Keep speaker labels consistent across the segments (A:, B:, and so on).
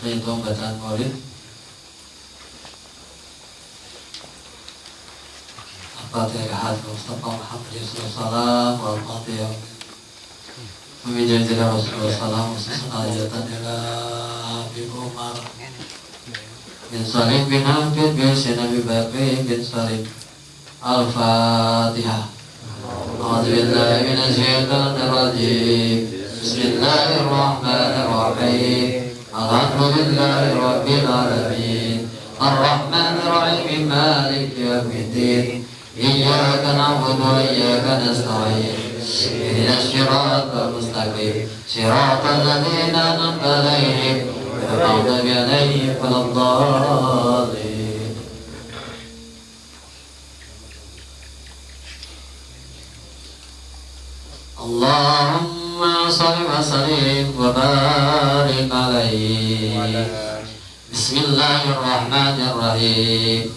A: Itu bacaan maulid. Al-Fatihah Mustafa Muhammad sallallahu alaihi wasallam. Meminjam jalan Rasulullah sallallahu alaihi wasallam ayatan ila Abi Umar bin Salim bin Hafid bin Nabi Bakri bin Salim. Al-Fatihah. A'udzu billahi minasy syaithanir rajim. Bismillahirrahmanirrahim. Alhamdulillahi rabbil alamin. Ar-Rahmanir Rahim. Maliki yaumiddin. Iyyaka na'budu wa iyyaka nasta'in. Ihdinas siratal mustaqim. Siratal ladzina an'amta 'alaihim ghairil maghdubi 'alaihim waladdallin. Allahumma shalli wa sallim wa barik 'alaihi. Bismillahirrahmanirrahim.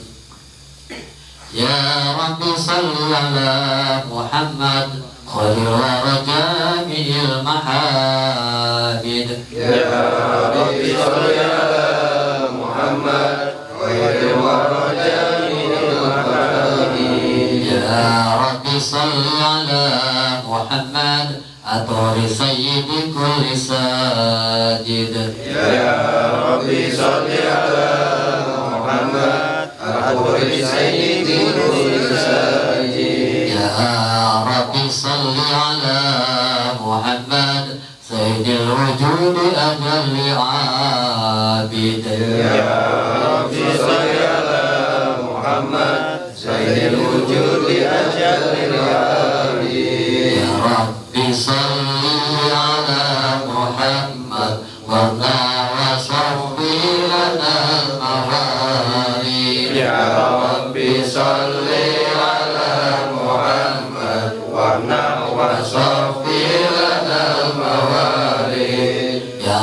A: Ya Rabbi salli ala Muhammad khairil wara jami'il mahamid.
B: Ya Rabbi salli ala Muhammad khairil wara jami'il mahamid.
A: Ya Rabbi salli ala Muhammad aturi sayyidi kulli sajid.
B: Ya Rabbi salli ala Muhammad aturi sayyidi kulli sajid.
A: Ya Rabbi salli ala Muhammad sayyidil wujudi ajalli abid.
B: Ya Rabbi salli ala Muhammad sayyidil wujudi ajalli abid.
A: Ya Rabbi salli ala Muhammad wa nawasfi lana al-mawarib.
B: Ya Rabbi salli ala Muhammad wa nawasfi lana al-mawarib.
A: Ya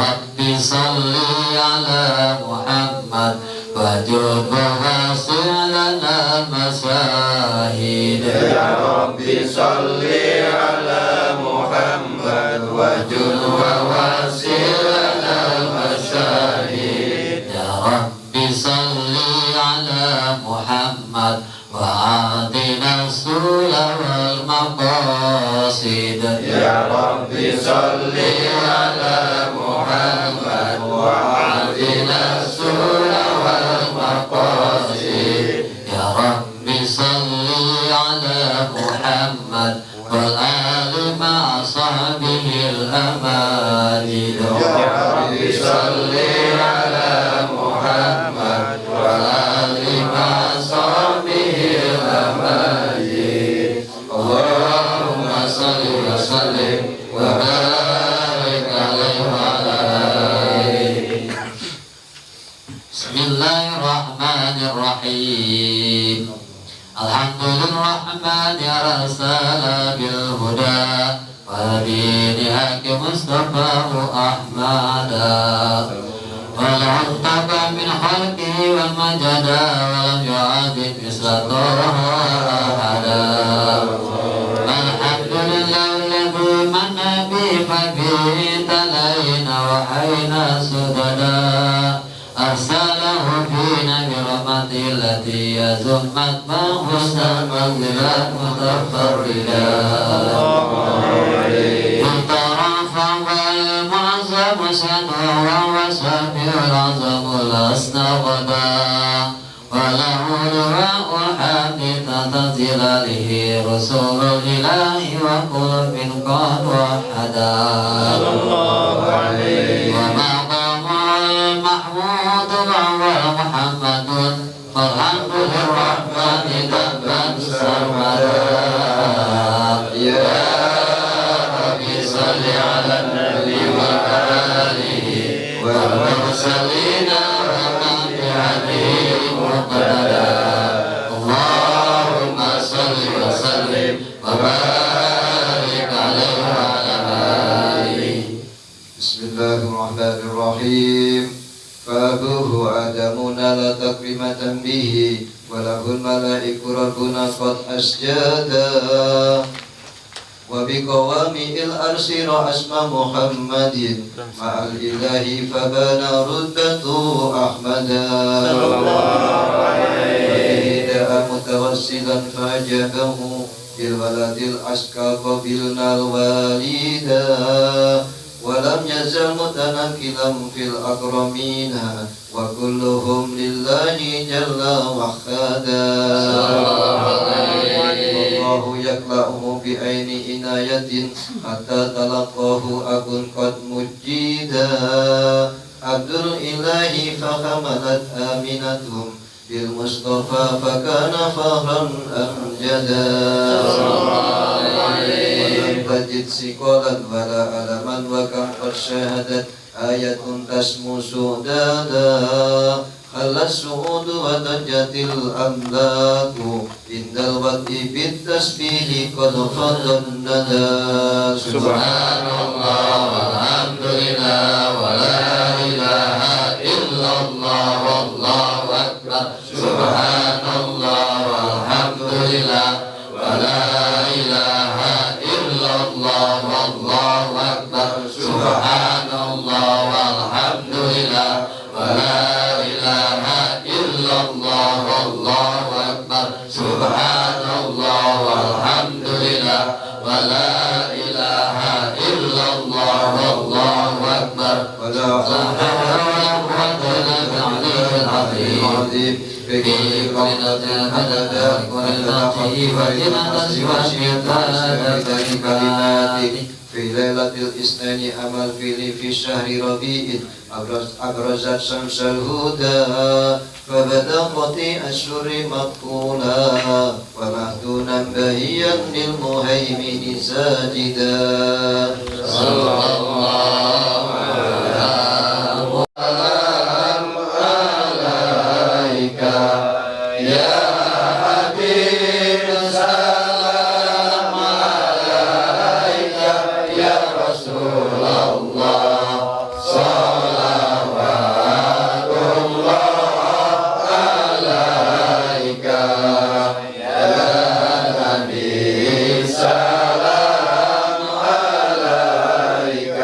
A: Rabbi salli ala Muhammad wajud wasilana masahid.
B: Ya Rabbi salli ala Muhammad wajud wasilana al-masyahid.
A: Ya Rabbi salli ala Muhammad wa atina sula wal maqasid.
B: Ya Rabbi salli ala Muhammad wa atina sula wal maqasid.
A: Ya Rabbi salli ala Muhammad wal ali ma sahbihil amanid.
B: Ya Rabbi salli ala Muhammad wa ali ma sahbihil amanid.
A: Allahumma salli wa sallim wa barik alaihi wa ala alihi. Bismillahirrahmanirrahim. Alhamdulillahirrahmani arsala bil huda wa dini hakim Mustafa Ahmada wa la'antaka min khalqi wal majada wa lam yu'adid misla ahada. Alhamdulillahilladzi manna bi fadli talaina wa hayna sudada arsalahu fina bi rahmatil lati yazummat ma husna manzilat mutafarrida. Mutarafa wal mu'azzam sanwa wa sabiul azamul asnawada walahu du'a'ul hamdi tatazilalihi rasulul ilahi wa qulubin qad wahada. Wa maqamul mahmud wa muhammadun walhamdulillahirrahmani dabban sarmada.
B: Ya Rabbi salli ala nabi wa alihi wa mursalina wa bi'alihi muqtada.
A: Allahumma salli wa sallim wa barik alaihi wa ala alihi.
B: Bismillahirrahmanirrahim. Fabuhu adamuna la takrimatan bihi walahul malaiku rabbuna qad asjada. وبقوامع الأرش رأسم محمد مع الإله فبان رتبة أحمدا فإذا متوسلا فاجبه بالولد الأشقى قبلنا الوالدا ولم يزل متنكلا في الأكرمين وكلهم لله جل وحدا والله يكلأه بعين عناية حتى تلقاه أب قد مجيدا عبد الإله فحملت آمنتهم بالمصطفى فكان فخرا أمجدا ولم تجد سقالا ولا ألما وكم قد شاهدت آية تسمو سودادا خلى السعود وضجت الأملاك عند الوقت بالتسبيح قد فضى الندى سبحان الله والحمد لله ولا إله إلا الله والله أكبر سبحان الله والحمد لله ولا إله إلا الله والله أكبر سبحان الله والحمد لله ولا إله إلا الله والله أكبر سبحان الله والحمد لله ولا إله إلا الله والله أكبر ولا حول ولا قوة إلا بالله العظيم بكل قولة حددا ولنقه وجنة وشيطان كلماتك في ليلة الاثنين أمل في شهر ربيع أبرزت شمس الهدى فبدا قطيع السر مقبولا ومهدونا بهيا للمهيمن ساجدا صلى الله عليك يا حبيب سلام عليك يا رسول الله صلوات الله عليك يا نبي سلام عليك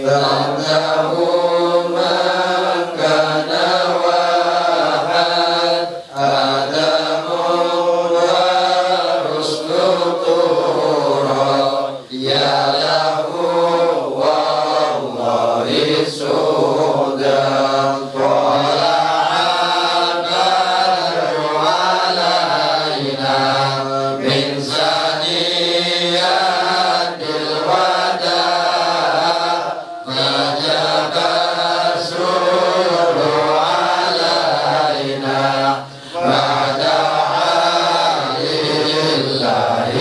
B: بعده من كان واحد آدم والرسل طورا يا له والله سودا طلع البدر علينا من ثنيات الوداع فجب السرور علينا بعد عالي الله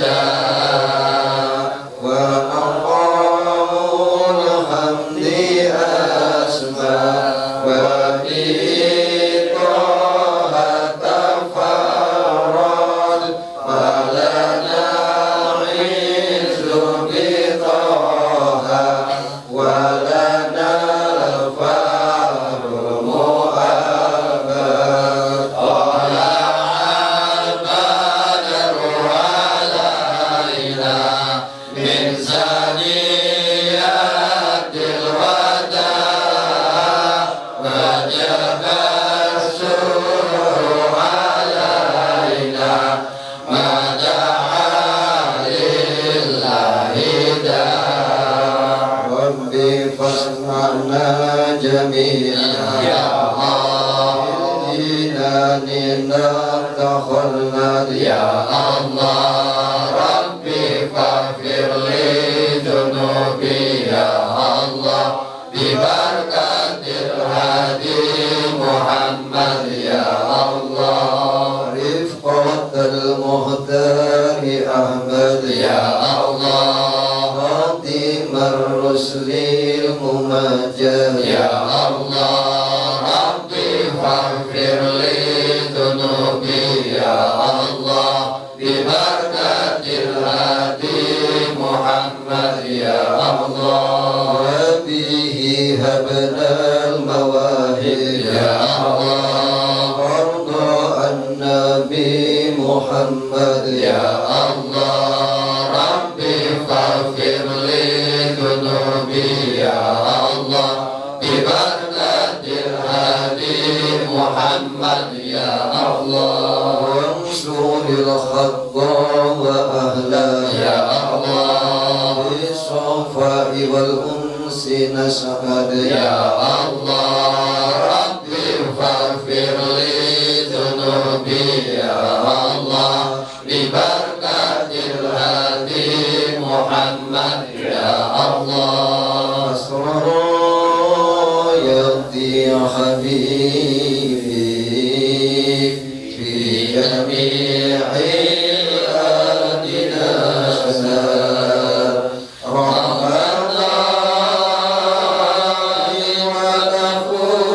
B: داع وأقام الحمد أسماء وبه طه تفرد ولنا عز بطه ولنا الفخر مؤبد طلع البدر علينا من ثنيات الوداع وجب السرور علينا ما دعا لله داع ربي فاسمعنا جميعا يا الله الجنان نتخلد يا الله ربي فاغفر لي ذنوبي يا الله ببركة الهادي محمد يا الله رفقة المختار أحمد يا الله خاتم الرسل الممجد يا الله ربي فاغفر لي ذنوبي يا الله ببركة الهادي محمد يا الله وبه هبنا المواهب يا الله وارضى النبي محمد يا الله ربي فاغفر لي ذنوبي يا الله ببركة الهادي محمد يا الله وانصر الخطا وأهله يا الله بالصفاء والأنس نسعد يا الله ربي فاغفر لي ذنوبي يا الله ببركة الهادي محمد يا الله أسرار يهدي حبيبي في جميع الأرض نزل رحمة الله وتفوق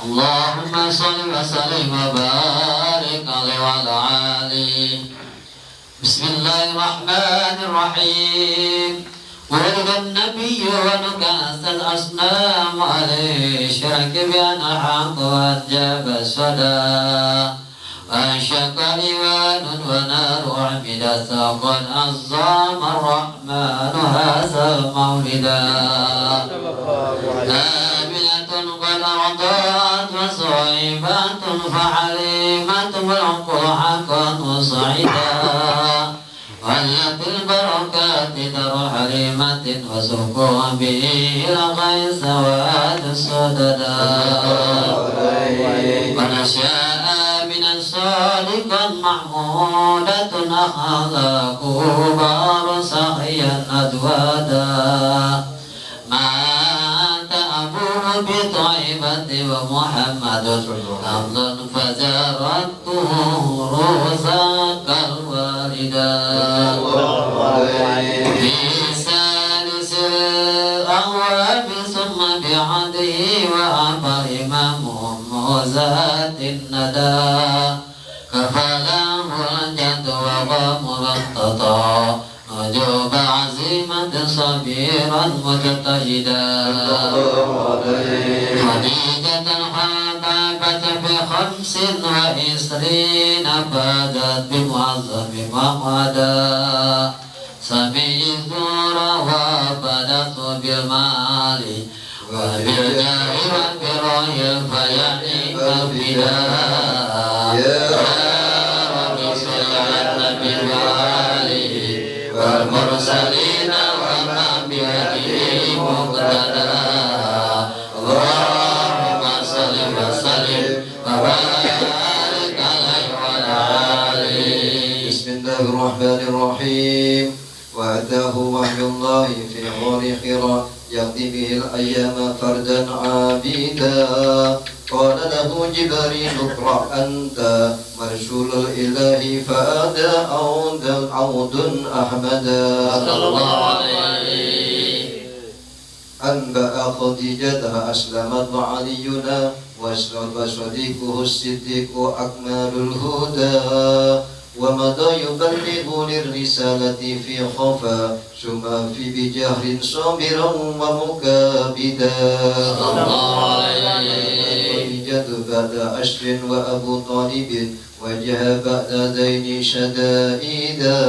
A: اللهم صل وسلم وبارك عليه وعلى آله. بسم الله الرحمن الرحيم. ولد النبي ونكاس الأصنام عليه شرك بأن حق وأنجب الصدى وأنشق إيوان ونار عمدت وقد أظام الرحمن هذا مولدا آمنة قد أرضات وصعيبات فحليمة والعقل حقا وصعيدا ولت البركات در حليمة وسقوا به الغيث وآد السددا ونشاء من صادقا محمودة أخلاقه بار سخيا أدوادا ما أنت أبوه بطيبة ومحمد أفضل فجرته روزك الوالدا في سالس الأهواب ثم بعده وأبى إمامهم وذات الندى كفلاه الجد وغمر التطا نجوب عزيمة صبيرا مجتهدا خديجة حبابة ب25 فادت بمعظم مقعدا سمي الزور وفادت بالمال وبالجاه وبالرأي فيعني كبدا يا رب صل على النبي وآله والمرسلين ومن بهديه مقتدى اللهم صل وسلم وبارك عليه وعلى آله.
B: بسم الله الرحمن الرحيم. وأتاه وحي الله في غار حراء يقضي به الأيام فردا عابدا قال له جبريل اقرأ أنت مرسول الإله فأدى عود أحمدا صلى الله عليه. أنبأ خديجة أسلمت وعلينا وصديقه الصديق أكمل الهدى ومضى يبلغ للرسالة في خفا ثم في بجهر صابرا ومكابدا صلى الله عليه. خديجة بعد عشر وأبو طالب وجه بعد ذين شدائدا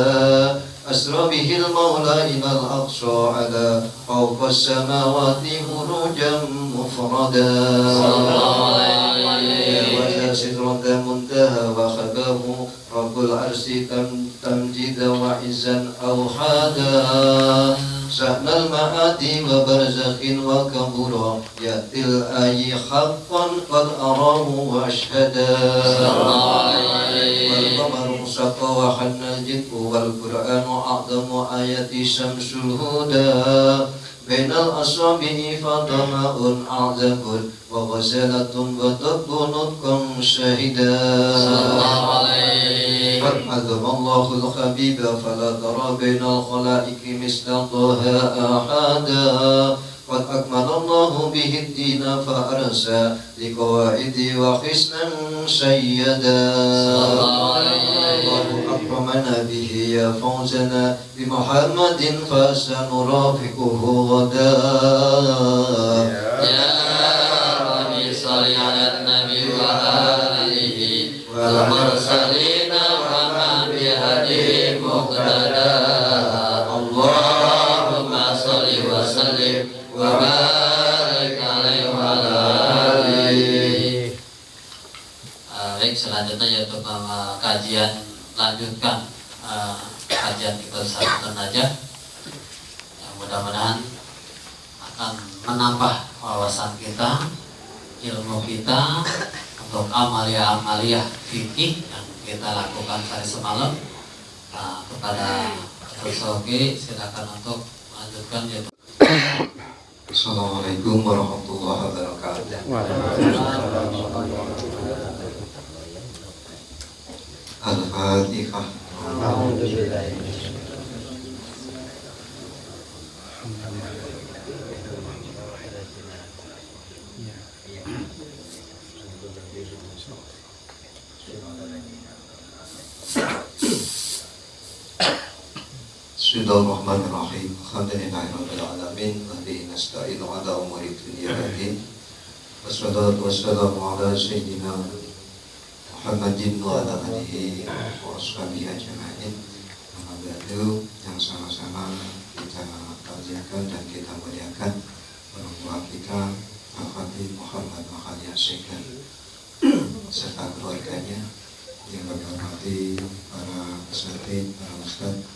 B: أسرى به المولى إلى الأقصى على فوق السماوات مروجا مفردا صلى الله عليه. وذا سدرة منتهى وخباه رب العرش تمجيدا وعزا أوحادا شأن المعادي وبرزخ وكبرا يأتي الآي حقا قد أراه وأشهدا صلى الله عليه. والقمر سقى وحن الجد والقرآن أعظم آية شمس الهدى بين الأصابع فضماء أعذب وغزالة وطب نطقا شهدا صلى الله عليه. قد عظم الله الخبيب فلا ترى بين الخلائق مثل طه أحدا قد أكمل الله به الدين فأرسى لقواعد وحسنا سيدا صلى الله عليه. الله أكرمنا به يا فوزنا بمحمد فسنرافقه غدا يا ربي صل على النبي وآله والمرسلين ومن بهديه مقتدى اللهم صل وسلم وبارك عليه وعلى آله. Baik, selanjutnya yaitu kajian lanjutkan kajian kita satu aja yang mudah-mudahan akan menambah wawasan kita, ilmu kita untuk amalia-amalia fikih yang kita lakukan hari semalam. Kepada Sosoki silakan untuk melanjutkan yaitu. Assalamualaikum warahmatullahi wabarakatuh. Al-Fatihah. Bismillahirrahmanirrahim. Alhamdulillahirabbil alamin. Wa bihi nasta'inu ala umuri dunya wad din. Wassalatu wassalamu ala sayyidina Muhammadin wa ala alihi wa ashabihi ajma'in. Amma ba'du, yang sama-sama kita taziahkan dan kita muliakan orang tua kita Al-Habib Muhammad Mahal Yasekan serta keluarganya yang kami hormati, para pesantren, para ustaz,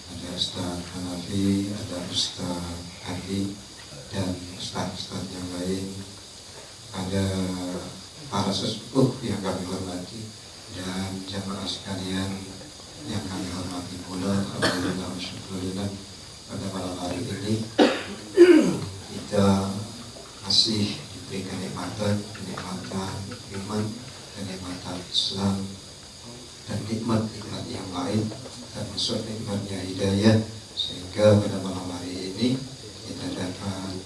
B: ada Ustaz Hanafi, ada Ustaz Adi, dan ustaz-ustaz yang lain, ada para sesepuh yang kami hormati, dan jamaah sekalian yang kami hormati pula. Alhamdulillah wa syukurillah, pada malam hari ini kita masih diberi kenikmatan iman, kenikmatan Islam, dan nikmat-nikmat yang lain, termasuk nikmatnya hidayah, sehingga pada malam hari ini kita dapat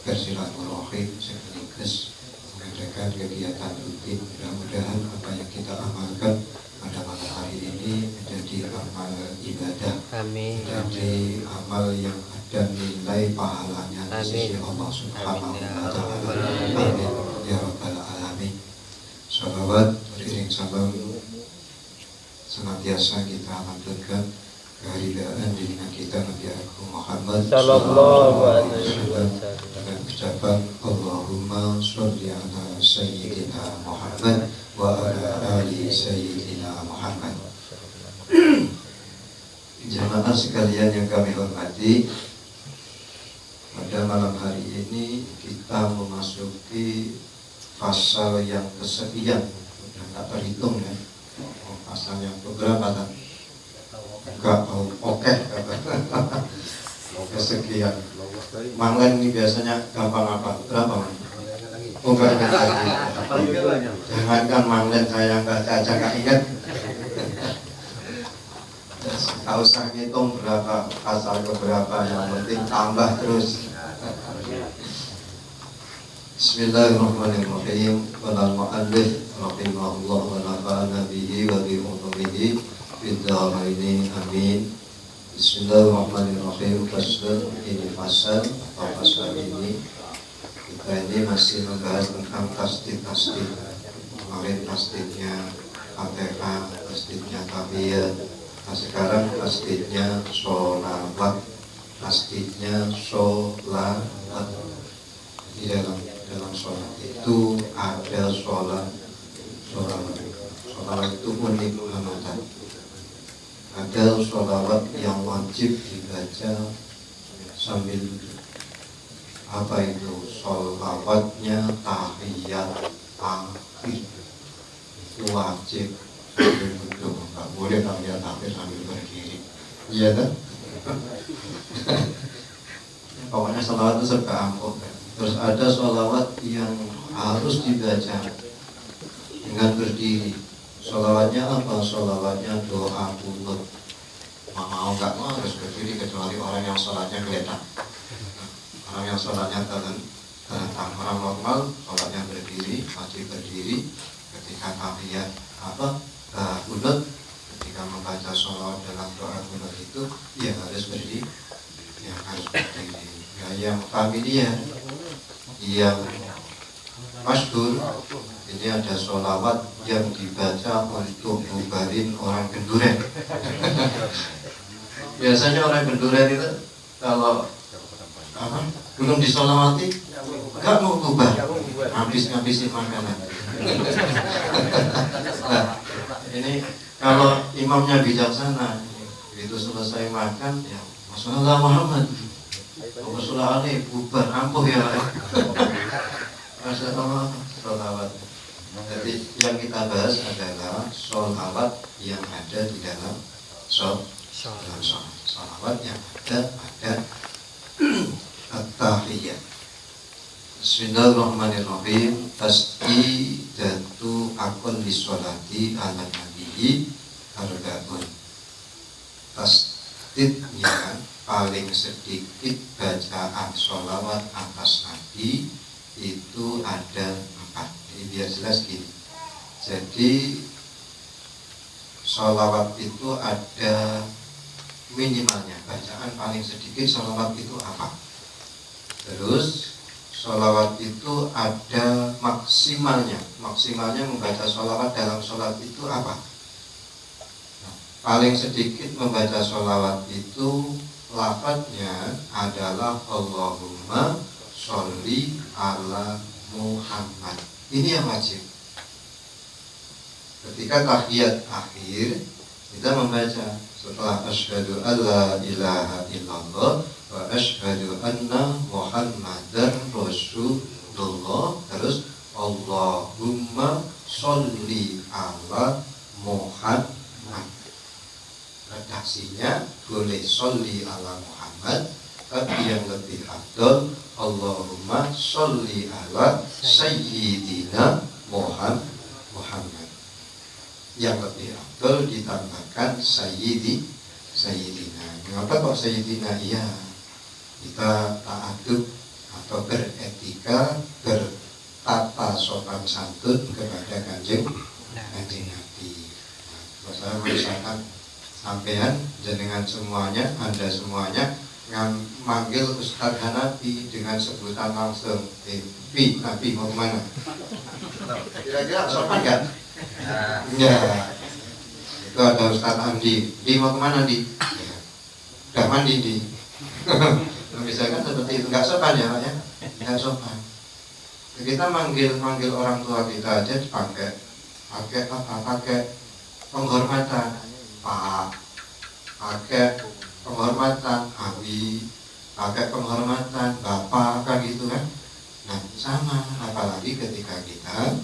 B: bersilaturahim sekaligus mengadakan kegiatan rutin. Mudah-mudahan apa yang kita amalkan pada malam hari ini menjadi amal ibadah, menjadi amal yang ada nilai pahalanya di sisi Allah Subhanahu wa Ta'ala. Amin ya rabbal alamin. Salawat beriring salam senantiasa kita haturkan kehadiran junjungan kita Nabi Agung Muhammad sallallahu alaihi wasallam dengan ucapan Allahumma sholli ala sayyidina Muhammad wa ala ali sayyidina Muhammad. Jamaah sekalian yang kami hormati, pada malam hari ini kita memasuki pasal yang kesekian, sudah tak terhitung ya. Pasal yang beberapa kan? Enggak, oke. Kesekian. Manglen ini biasanya gampang apa? Berapa? Oh enggak ingat lagi. Jangankan manglen, saya enggak aja enggak ingat. Enggak usah ngitung berapa pasal keberapa, yang penting tambah terus. Bismillahirrahmanirrahim. Qala al-mu'allif rahimahullah wa nafa'ana bihi wa bi ulumihi fid dharain amin. Bismillahirrahmanirrahim. Fasal ini pasal atau pasal ini kita ini masih membahas tentang tasdid. Kemarin tasdidnya Fatihah, tasdidnya Tahiyat. Nah sekarang tasdidnya sholawat, tasdidnya sholawat. Di dalam sholat itu ada sholat itu unik banget. Ada sholawat yang wajib dibaca sambil apa itu sholawatnya tahiyat akhir, itu wajib sambil duduk, nggak boleh tahiyat akhir sambil berdiri, iya kan? Pokoknya sholawat itu serba ampuh kan? Terus ada sholawat yang harus dibaca dengan berdiri. Sholawatnya apa? Sholawatnya doa kunut. Mau nggak mau harus berdiri, kecuali orang yang sholatnya kelihatan. Orang yang sholatnya terentang. Orang normal sholatnya berdiri, wajib berdiri. Ketika tahiyat kunut, ketika membaca sholawat dalam doa kunut itu, ya harus berdiri. Ya harus berdiri. Ya, yang familiar, yang masyhur, ini ada sholawat yang dibaca untuk bubarin orang genduren. Biasanya orang genduren itu kalau belum disolawati nggak mau bubar, ngabisin makanan. Nah, ini kalau imamnya bijaksana, begitu selesai makan, ya Rasulullah Muhammad, Rasulullah Ali, bubar, ampuh ya. Masya Allah, sholawat. Jadi yang kita bahas adalah sholawat yang ada di dalam sholawat yang ada at-tahiyat. Bismillahirrahmanirrahim. Tasdidatu akun lisholati ala nabihi arba'un. Tasdidnya paling sedikit bacaan sholawat atas Nabi itu ada 4. Ini biar jelas gini. Jadi sholawat itu ada minimalnya, bacaan paling sedikit sholawat itu apa. Terus sholawat itu ada maksimalnya membaca sholawat dalam sholat itu apa. Nah, paling sedikit membaca sholawat itu lafadznya adalah Allahumma sholli ala Muhammad. Ini yang wajib. Ketika tahiyat akhir kita membaca setelah asyhadu alla ilaha illallah wa asyhadu anna muhammadar rasulullah, terus Allahumma sholli ala Muhammad. Redaksinya boleh sholli ala Muhammad, tapi yang lebih afdal Allahumma sholli ala sayyidina Muhammad. Yang lebih afdal ditambahkan sayyidina. Mengapa kok sayyidina? Iya, kita ta'adub atau beretika, bertata sopan santun kepada kanjeng Nabi. Nah, saya misalkan sampean jenengan semuanya, Anda semuanya manggil Ustadz Hanafi dengan sebutan langsung, Nabi mau kemana? Kira-kira sopan kan? Ya, itu ada Ustadz Andi, mau kemana Di? Ya, udah mandi Di. Misalkan seperti itu, nggak sopan ya Pak ya? Nggak sopan. Kita manggil orang tua kita aja pakai apa? Pakai penghormatan, Pak. Pakai penghormatan, Abi. Pakai penghormatan, Bapak, kan gitu kan? Nah, sama. Apalagi ketika kita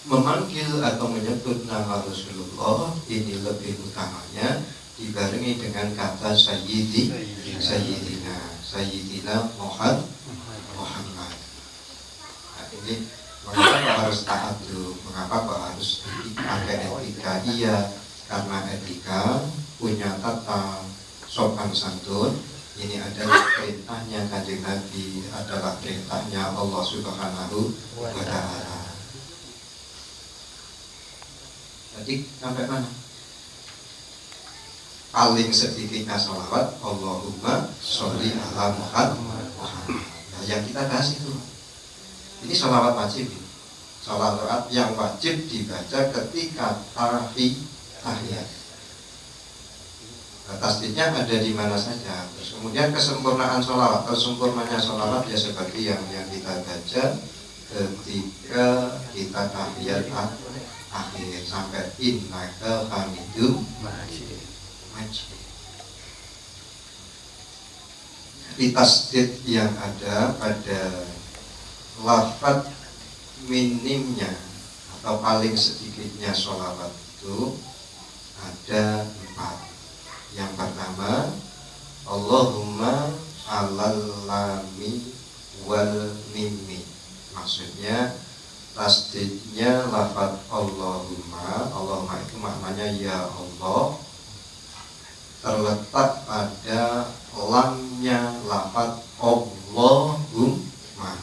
B: memanggil atau menyebut nama Rasulullah, ini lebih utamanya dibarengi dengan kata Sayyidina Muhammad. Nah, ini mengapa harus taat tuh? Mengapa kok harus pakai etika? Iya, karena etika punya tata sopan santun. Ini adalah perintahnya kanjeng Nabi, adalah perintahnya Allah Subhanahu wa Ta'ala. Jadi sampai mana? Paling sedikitnya sholawat Allahumma sholli ala Muhammad. Nah, yang kita bahas itu, ini sholawat wajib. Sholawat yang wajib dibaca ketika tahiyat. Tasdidnya ada di mana saja. Terus kemudian kesempurnaan sholawat atau sempurnanya sholawat ya seperti yang kita baca ketika kita tahiyat akhir sampai innaka hamidum majid. Di tasdid yang ada pada lafaz minimnya atau paling sedikitnya sholawat itu ada 4. Yang pertama, Allahumma alal lami wal mimi. Maksudnya tasdidnya lafaz Allahumma itu maknanya ya Allah, terletak pada lamnya lafaz Allahumma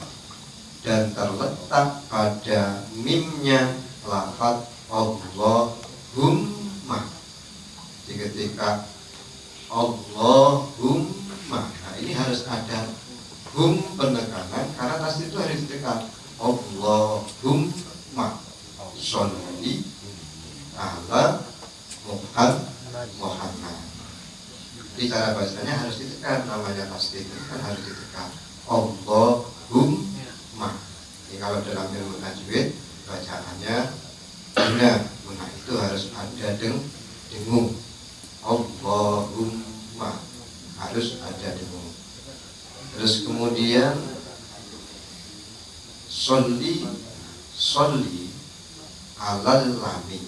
B: dan terletak pada mimnya lafaz Allahumma. Ketika Allahumma, nah ini harus ada penekanan karena tasdid itu harus ditekan. Allahumma sholli ala Muhammad. Jadi cara bahasanya harus ditekan, namanya tasdid itu kan harus ditekan. Allahumma. Jadi kalau dalam ilmu tajwid bacaannya guna itu harus ada dengung. Allahumma harus ada dengung. Terus kemudian sholli alal lami.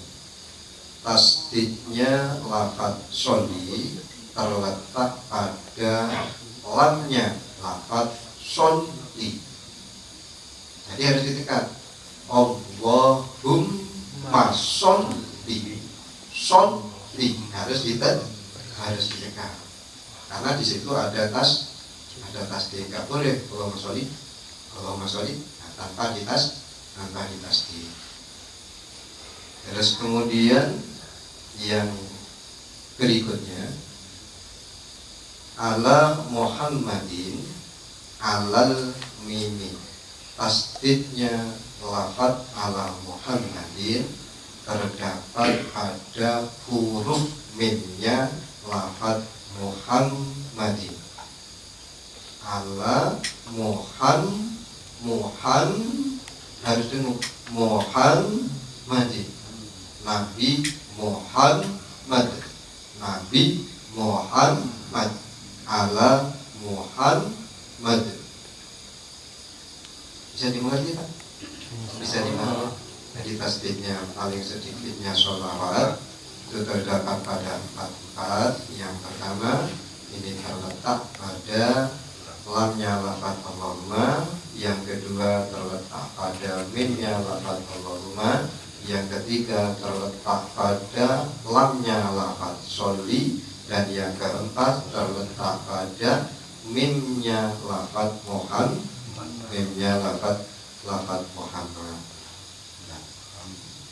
B: Tasdidnya lafaz sholli terletak pada lamnya lafaz sholli. Jadi harus ditekan. Allahumma sholli harus ditekan. Karena di situ ada tasdid. Enggak boleh Allahumma sholli tanpa ditasdid. Terus kemudian yang berikutnya ala Muhammadin alal mimi. Tasdidnya lafaz ala Muhammadin terdapat pada huruf mimnya lafaz Muhammadin. Ala harus dengar Muhammadin. Nabi Muhammad. Nabi Muhammad. Ala Muhammad. Bisa dimengerti Pak? Bisa dimengerti. Jadi tasdidnya paling sedikitnya sholawat itu terdapat pada 4. Yang pertama ini terletak pada lamnya lafaz Allahumma. Yang kedua terletak pada mimnya lafaz Allahumma. Yang ketiga terletak pada lamnya lafaz sholli. Dan yang keempat terletak pada mimnya lafaz Muhammad. Mimnya lafaz Muhammad.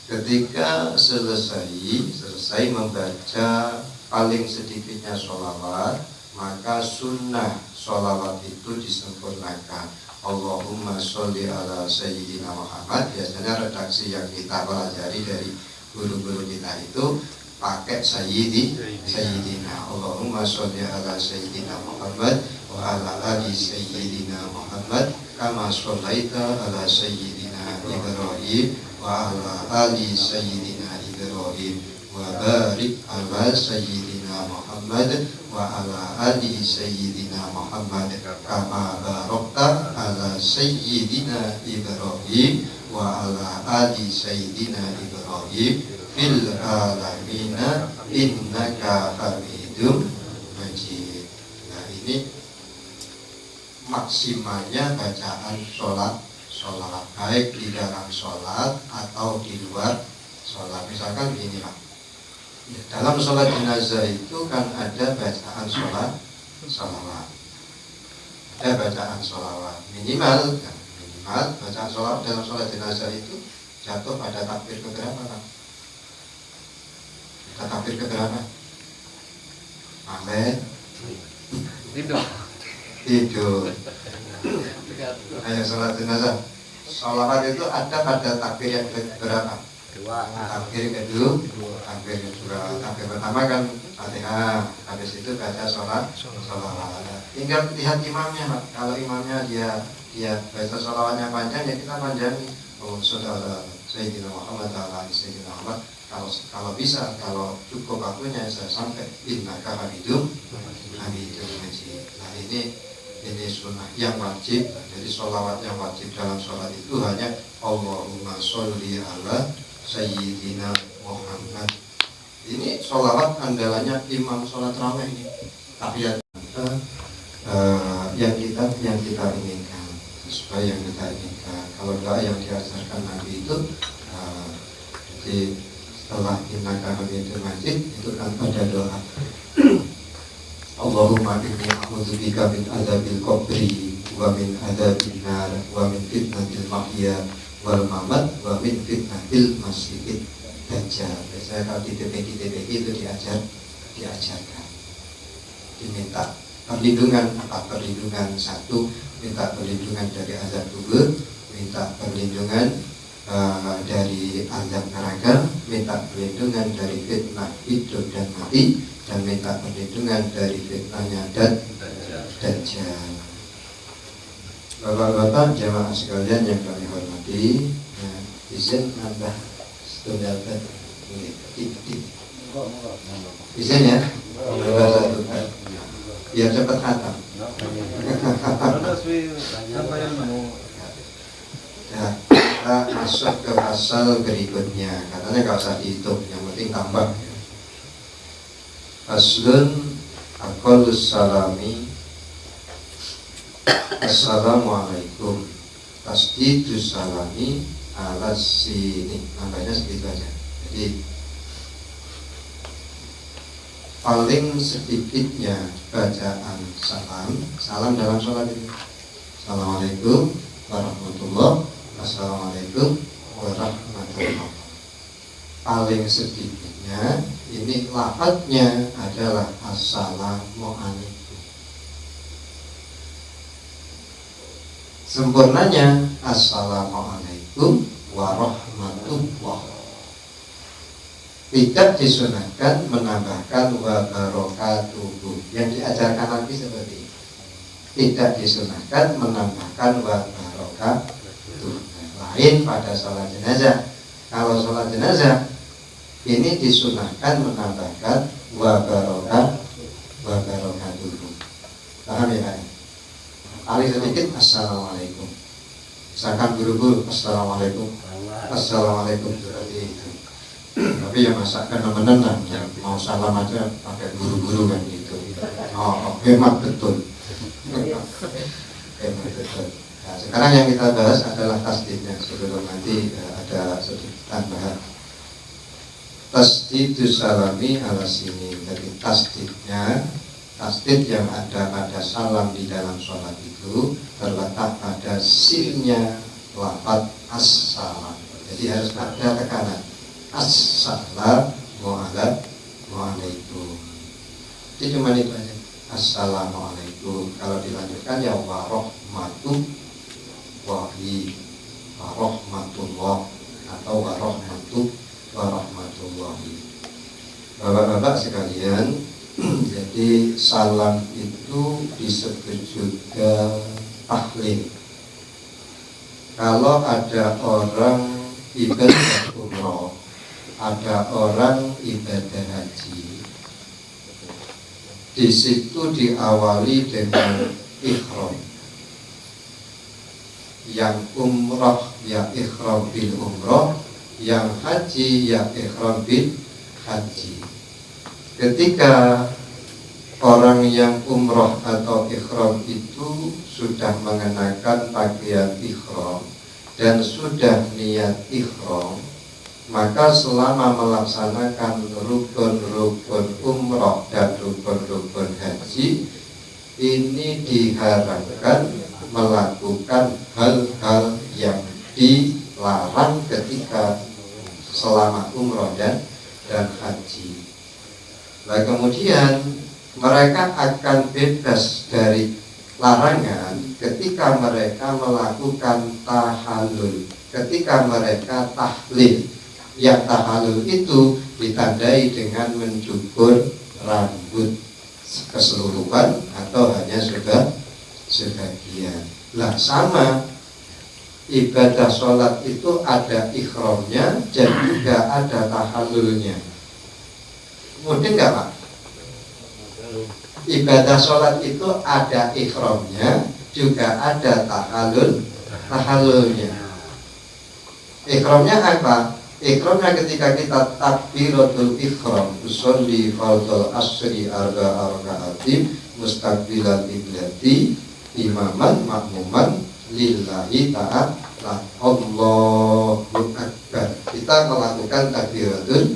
B: Ketika selesai membaca paling sedikitnya sholawat, maka sunnah sholawat itu disempurnakan. Allahumma sholli ala sayyidina Muhammad. Biasanya redaksi yang kita pelajari dari guru-guru kita itu pakai sayyidina. Allahumma sholli ala sayyidina Muhammad wa ala ali sayyidina Muhammad kama shollaita ala sayyidina Ibrahim wa ala ali sayyidina Ibrahim wa barik ala sayyidina Muhammad wa ala ali sayyidina Muhammad kama barakta ala sayyidina Ibrahim wa ala ali sayyidina Ibrahim fil alamina innaka hamidum majid. Nah, ini maksimalnya bacaan sholawat baik di dalam sholat atau di luar sholat. Misalkan gini Pak, dalam sholat jenazah itu kan ada bacaan sholawat, ada bacaan sholawat minimal bacaan sholawat dalam sholat jenazah itu jatuh pada takbir keberapa Pak? Kita takbir keberapa? Amin. Tidur. Ayo sholat jenazah. Sholawat itu ada pada takbir yang berapa? Takbir kedua. Takbir pertama kan Fatihah. Habis itu baca sholawat. Tinggal lihat imamnya Pak. Kalau imamnya dia baca sholawatnya panjang, ya kita panjangi. Saudara Sayyidina Muhammad ala Sayyidina Muhammad. Kalau bisa, kalau cukup waktunya saya sampai innaka hamidum majid. Nah, ini sunnah yang wajib. Jadi sholawat yang wajib dalam sholat itu hanya Allahumma sholli ala Sayyidina Muhammad. Ini sholawat andalannya imam sholat raweh ini. Tahiyat yang kita inginkan, sesuai yang kita inginkan. Kalau doa yang diajarkan Nabi itu jadi setelah innaka hamidum majid itu kan ada doa Allahumma inni a'udzubika min adzabil qabri wa min adzabin nar wa min fitnatil mahya wal mamat wa min fitnatil masiihid dajjal. Biasanya kalau di TPG itu diajarkan diminta perlindungan. Satu, minta perlindungan dari azab kubur, minta perlindungan dari azab neraka, minta perlindungan dari fitnah hidup dan mati, dan minta perlindungan dari fitnahnya Dajjal. Bapak-bapak jamaah sekalian yang kami hormati, izin nambah setunggal izin ya, nambah satu biar cepat khatam. Ya, kita masuk ke pasal berikutnya. Katanya gak usah dihitung, yang penting tambah. Faslun aqallus salami Assalamualaikum tasdidus salami ala sini. Nambahnya segitu aja. Jadi paling sedikitnya bacaan salam dalam sholat ini Assalamualaikum warahmatullahi. Assalamualaikum warahmatullahi. Paling sedikitnya ini lafadznya adalah assalamualaikum. Sempurnanya assalamualaikum warahmatullahi. Tidak disunahkan menambahkan wa barakatuhu. Yang diajarkan Nabi seperti ini. Tidak disunahkan menambahkan wa barakatuhu. Lain pada sholat jenazah. Kalau sholat jenazah ini disunahkan menambahkan wa barakatuhu. Paham ya Pak? Kali sedikit assalamualaikum. Misalkan guru-guru assalamualaikum. Assalamualaikum seperti itu. Tapi ya masa fenomenon lah, yang mau salam aja pakai guru-guru kan gitu. Oh, hemat betul. Hemat betul. Nah, sekarang yang kita bahas adalah tasdidnya. Sebelum nanti ada sedikit tambahan. Tasdidus salami ala sini. Jadi tasdidnya, tasdid yang ada pada salam di dalam sholat itu terletak pada silnya lafaz as-salam. Jadi harus ada tekanan. Assalamualaikum. Jadi cuma itu aja. Assalamualaikum. Kalau dilanjutkan ya warahmatullahi warahmatullah atau warahmatullahi. Bapak-bapak sekalian, jadi salam itu disebut juga tahlil. Kalau ada orang ibadah umroh, ada orang ibadah haji, di situ diawali dengan ihram. Yang umroh ya ihram bil umroh, yang haji ya ihram bil haji. Ketika orang yang umroh atau ihram itu sudah mengenakan pakaian ihram dan sudah niat ihram, maka selama melaksanakan rukun-rukun umroh dan rukun-rukun haji ini diharapkan melakukan hal-hal yang dilarang ketika selama umroh dan haji. Nah kemudian mereka akan bebas dari larangan ketika mereka melakukan tahallul, ketika mereka tahlil. Yang tahallul itu ditandai dengan mencukur rambut keseluruhan atau hanya sebagian. Lah sama ibadah sholat itu ada ihramnya dan juga ada tahallulnya. Mudah nggak Pak? Ibadah sholat itu ada ihramnya, juga ada tahallulnya. Ihramnya apa? Ikhramnya ketika kita takbiratul ikhram, usolli fardhal asri arba'a raka'atin mustaqbilal qiblati imaman makmuman lillahi ta'ala Allahu akbar. Kita melakukan takbiratul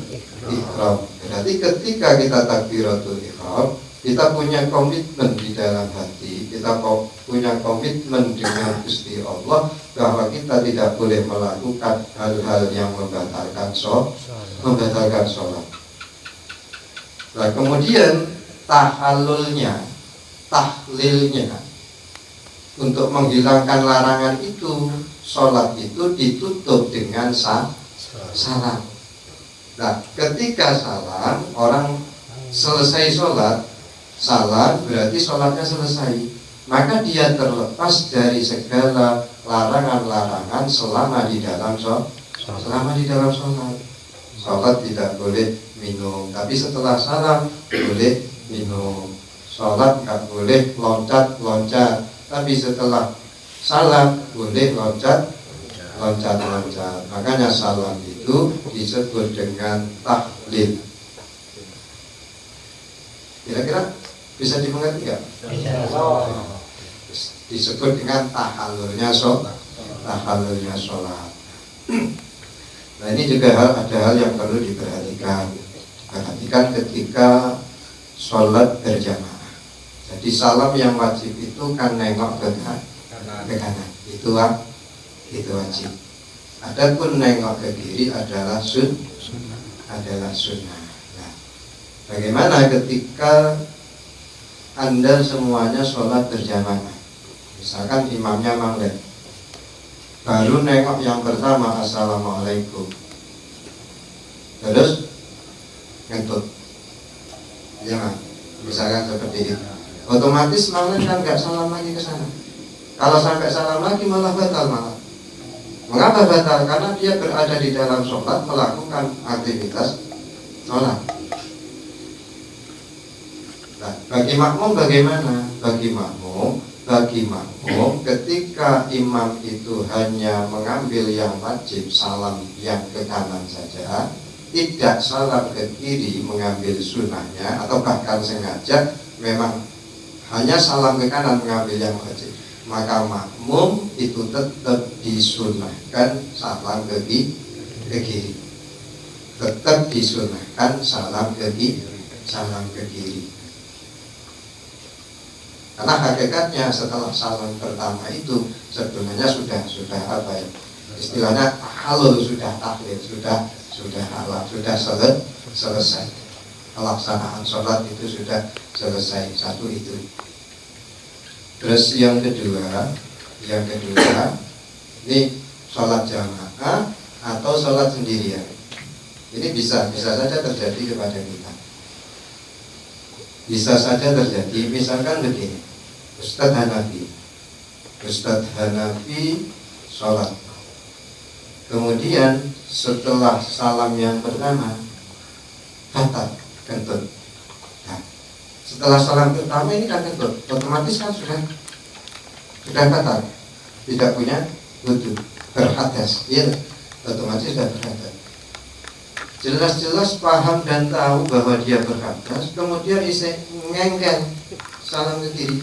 B: ikhram. Berarti ketika kita takbiratul ikhram, kita punya komitmen di dalam hati, kita punya komitmen dengan Gusti Allah bahwa kita tidak boleh melakukan hal-hal yang membatalkan sholat. Nah kemudian tahlilnya untuk menghilangkan larangan itu, sholat itu ditutup dengan salam. Nah ketika salam, orang selesai sholat, salam berarti sholatnya selesai, maka dia terlepas dari segala larangan-larangan selama di dalam sholat. Sholat tidak boleh minum, tapi setelah salam boleh minum. Sholat nggak boleh loncat-loncat, tapi setelah salam boleh loncat. Makanya salam itu disebut dengan tahlil. Kira-kira bisa dimengerti nggak? Disebut dengan tahallulnya sholat. Nah ini juga ada hal yang perlu diperhatikan. Perhatikan ketika sholat berjamaah. Jadi salam yang wajib itu kan nengok ke kanan. Itu wajib. Adapun nengok ke kiri adalah sunnah. Bagaimana ketika Anda semuanya sholat berjamaah, misalkan imamnya manggil, baru nengok yang pertama assalamualaikum, terus ngentut, ya misalkan seperti itu, otomatis malah kan nggak salam lagi ke sana. Kalau sampai salam lagi malah batal malah. Mengapa batal? Karena dia berada di dalam sholat melakukan aktivitas sholat. Nah, bagi makmum bagaimana? Bagi makmum ketika imam itu hanya mengambil yang wajib, salam yang ke kanan saja, tidak salam ke kiri mengambil sunnahnya, atau bahkan sengaja memang hanya salam ke kanan mengambil yang wajib, maka makmum itu tetap disunahkan salam ke kiri. Tetap disunahkan salam ke kiri. Karena hakikatnya setelah salam pertama itu sebenarnya sudah apa ya? Istilahnya halal, sudah tahlil, sudah halal, sudah selesai. Pelaksanaan sholat itu sudah selesai, satu itu. Terus yang kedua, ini sholat jamaah atau sholat sendirian. Ini bisa saja terjadi kepada kita. Bisa saja terjadi, misalkan begini, Ustadz Hanafi sholat, kemudian setelah salam yang pertama batal, kentut. Nah, setelah salam pertama ini kan kentut, otomatis kan sudah batal, tidak punya wudu, berhadas, iya, otomatis sudah berhadas. Jelas-jelas paham dan tahu bahwa dia berhadas, kemudian ngengkel salam ke kiri,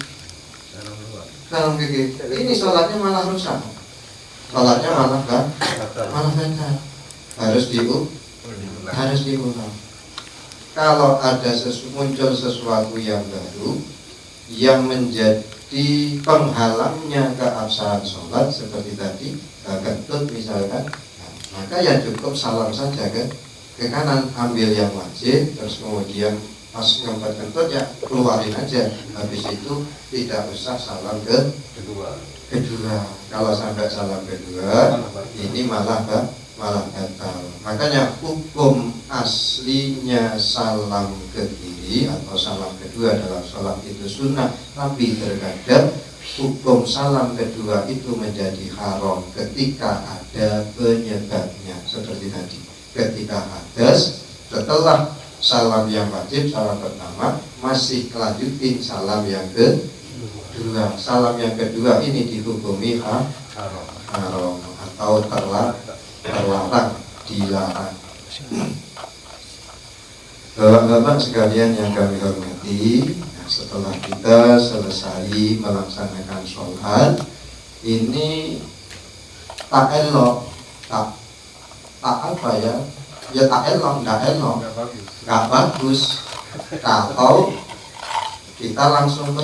B: ini sholatnya malah rusak, sholatnya malah batal, harus diulang. Kalau ada muncul sesuatu yang baru yang menjadi penghalangnya keabsahan sholat seperti tadi kentut misalkan, maka ya cukup salam saja ke kanan, ambil yang wajib, terus kemudian pas ngempet kentut ya keluarin aja, habis itu tidak usah salam kedua. Kalau sampai salam kedua ini malah batal. Makanya hukum aslinya salam ke kiri atau salam kedua dalam sholat itu sunnah, tapi terkadang hukum salam kedua itu menjadi haram ketika ada penyebabnya, seperti tadi. Ketika hadas, setelah salam yang wajib, salam pertama, masih lanjutin salam yang kedua. Salam yang kedua ini dihukumi haram atau terlarang, dilarang. Bapak-bapak sekalian yang kami hormati, setelah kita selesai melaksanakan sholat, ini tak apa ya, tak elok, nggak bagus kalau kita langsung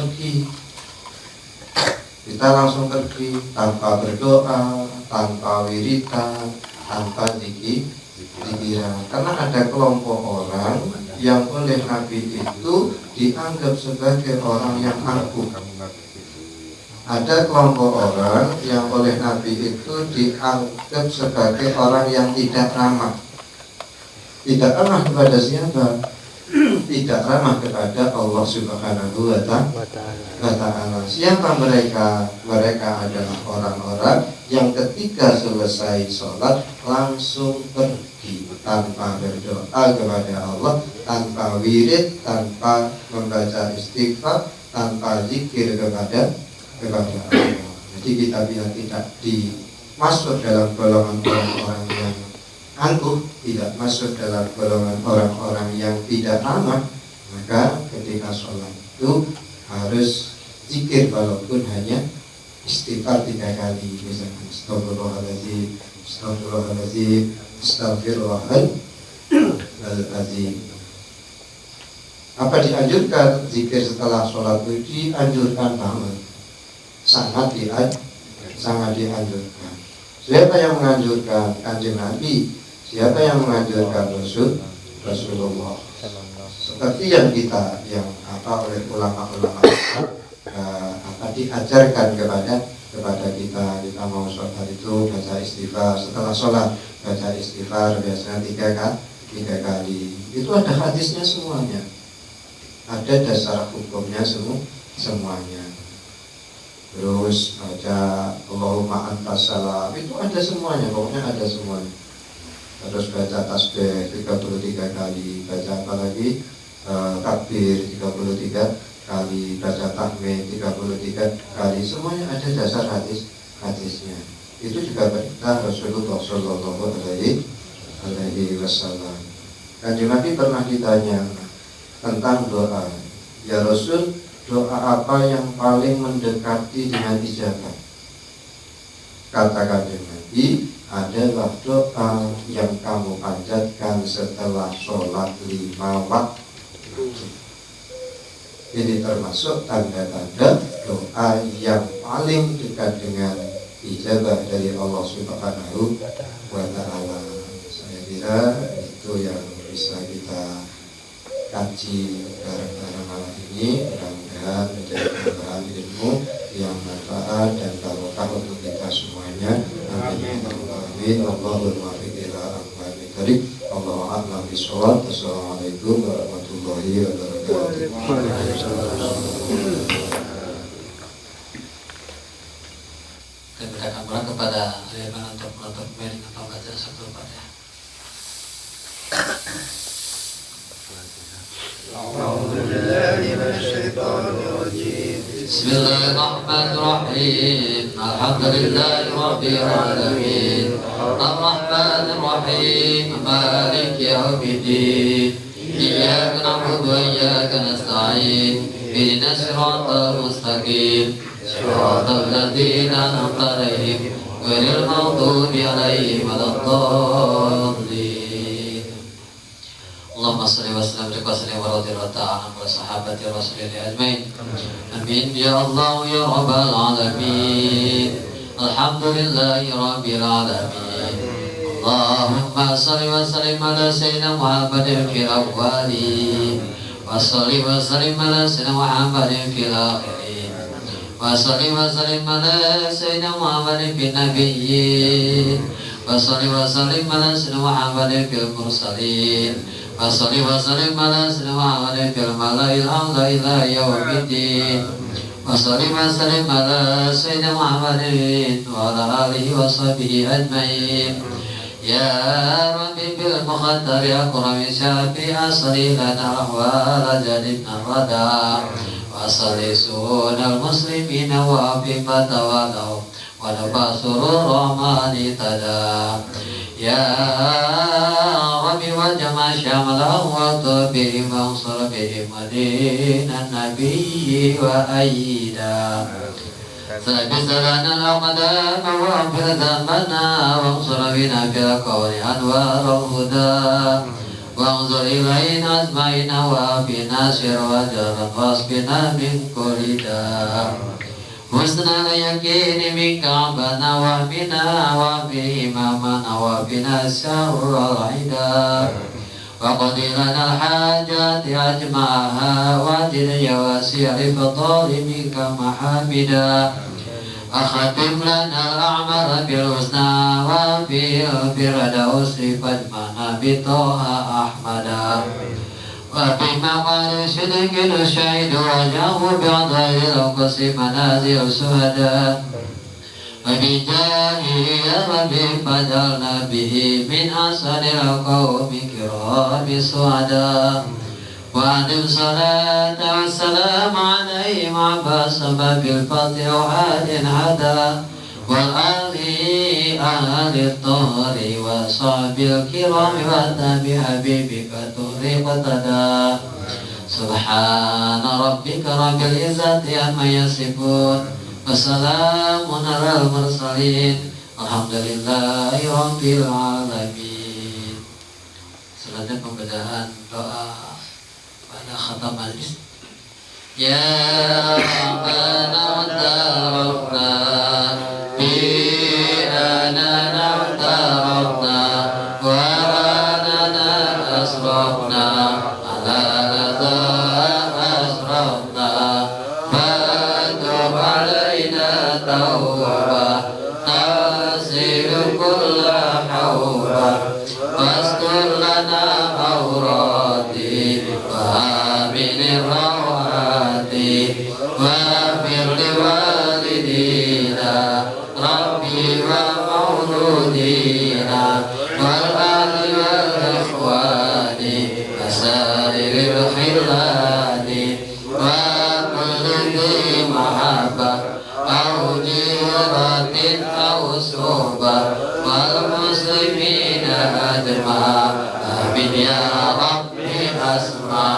B: pergi tanpa berdoa, tanpa wiritan, tanpa zikiran. Karena ada kelompok orang yang oleh Nabi itu dianggap sebagai orang yang angkuh. Ada kelompok orang yang oleh Nabi itu dianggap sebagai orang yang tidak ramah. Tidak ramah kepada siapa? Tidak ramah kepada Allah Subhanahu wa Ta'ala. Siapa mereka? Mereka adalah orang-orang yang ketika selesai sholat langsung pergi tanpa berdoa kepada Allah, tanpa wirid, tanpa membaca istighfar, tanpa zikir kepada Allah. Jadi kita bila tidak dimasuk dalam golongan orang-orang yang angkuh, tidak masuk dalam golongan orang-orang yang tidak ramah, maka ketika sholat itu harus zikir walaupun hanya istighfar 3 kali, misalkan astagfirullahaladzim, astagfirullahaladzim. Apa dianjurkan zikir setelah sholat itu? Dianjurkan banget, sangat dianjurkan. Siapa yang menganjurkan? Kanjeng Nabi. Siapa yang menganjurkan? Rasulullah seperti yang oleh ulama-ulama diajarkan kepada kita mau sholat itu baca istighfar, setelah sholat baca istighfar biasanya 3 kali. Itu ada hadisnya semuanya, ada dasar hukumnya semuanya. Terus baca Allahumma antas salam, itu ada semuanya, pokoknya ada semuanya. Terus baca tasbih 33 kali, baca apa lagi? Takbir 33 kali, baca tahmid 33 kali, semuanya ada dasar hadisnya. Itu juga perintah Rasulullah Shallallahu Alaihi Wasallam. Kanjeng Nabi pernah ditanya tentang doa, ya Rasul, doa apa yang paling mendekati dengan ijabah? Kata Kanjeng Nabi, adalah doa yang kamu panjatkan setelah sholat 5 waktu. Ini termasuk tanda-tanda doa yang paling dekat dengan ijabah dari Allah Subhanahu wa Ta'ala. Saya kira itu yang bisa kita kaji bareng-bareng malam ini. Mudah-mudahan menjadi tambahan ilmu yang manfaat dan barokah untuk kita semuanya. Amin. Allahumma muwaffiq ila aqwamit thoriq. Allahu a'lam bishawab. Assalamualaikum warahmatullahi wabarakatuh.
A: Dan berikan berkat kepada Aliman untuk menutup dengan membaca satu Fatihah. Bismillahirrahmanirrahim. Alhamdulillahi rabbil alamin. Ar-Rahmanir Rahim. Maliki yaumiddin. Iyyaka na'budu wa iyyaka nasta'in. Ihdinas siratal mustaqim. Siratal ladzina an'amta 'alaihim ghairil maghdubi 'alaihim waladdallin. Allahumma shalli wa sallim wa radhiyallahu ta'ala an sahabati Rasulillah ajmain. Amin ya Allah ya rabbal alamin. Alhamdulillahi rabbil alamin. Allahumma shalli wa sallim ala sayyidina Muhammadin fil awwalin wa shalli wa sallim ala sayyidina Muhammadin fil akhirin wa shalli wa sallim ala sayyidina Muhammadin fil nabiyyin wa shalli wa sallim ala sayyidina Muhammadin fil mursalin wa shalli wa sallim ala sayyidina Muhammadin fil mala'il a'la ila yaumiddin wa shalli wa sallim ala sayyidina Muhammadin wa ala alihi wa sahbihi ajmain. Ya Rabbi bil muqaddar ya Qurami syafi asli lana ahwala jadibna rada wa asli sunal muslimina wa afi fatawalaw wa nabasuru rahmani tada. Ya Rabbi wa jama' syamalahu wa tubihim wa ansur bihim madinan nabiyyi wa ayyida. Sabisarana al-aqdam wa afir dhanbana wa ansur bina fil qawli anwar al-huda wa anzur ilayna azmaina wa afina sir wa jaran wasbina min kulli da. Musnal yakini minka abana wa bina wa fi imamana wa bina syarral ida wa qadilana al-hajati ajma'aha wa jil yawasiri fadali minka mahamida. Akhatim lana al-a'mara bil husna wa fil birada usri fajmana bitoha ahmada wa bima qala sidqin syahid wa jahu bi'adhari lawqasi manazil suhada wa bijahi ya Rabbi fadalna bihi min asanil qawmi kirami suhada wa adim salata wa salam alaihi ma'ba sababil fadli wa halin hada wal ali ahli tuhri wa sahbil kirami wa tabi habibika tuhri qatada. Subhana rabbika rabbil izzati amma yasifun wa salamun alal mursalin alhamdulillahi rabbil alamin. Selanjutnya pembacaan doa pada khatam al-ism. Ya Rabbana wa tarafna bi anana wa tarafna wa anana asrafna ala توبة تغسل كل حوبة واستر لنا عوراتي وآمن الروعات واغفر لوالدينا ربي ومولودينا والأهل والإخوان وسائر الخلان وكل ذي محبة أو جيرة أو صحبة والمسلمين أجمعين آمين يا ربي أسمع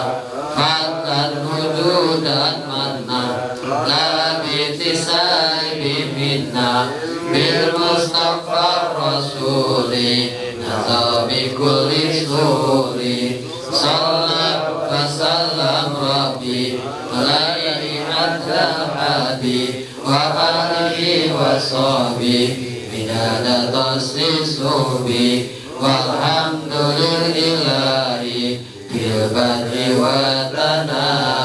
A: فضلا وجودا منا لا باكتساب منا بالمصطفى الرسول نزل بكل سرور صلى وسلم ربي عليه حتى الحبيب وآله وصحبه بداد تصيصه والحمد لله بالبدء والثناء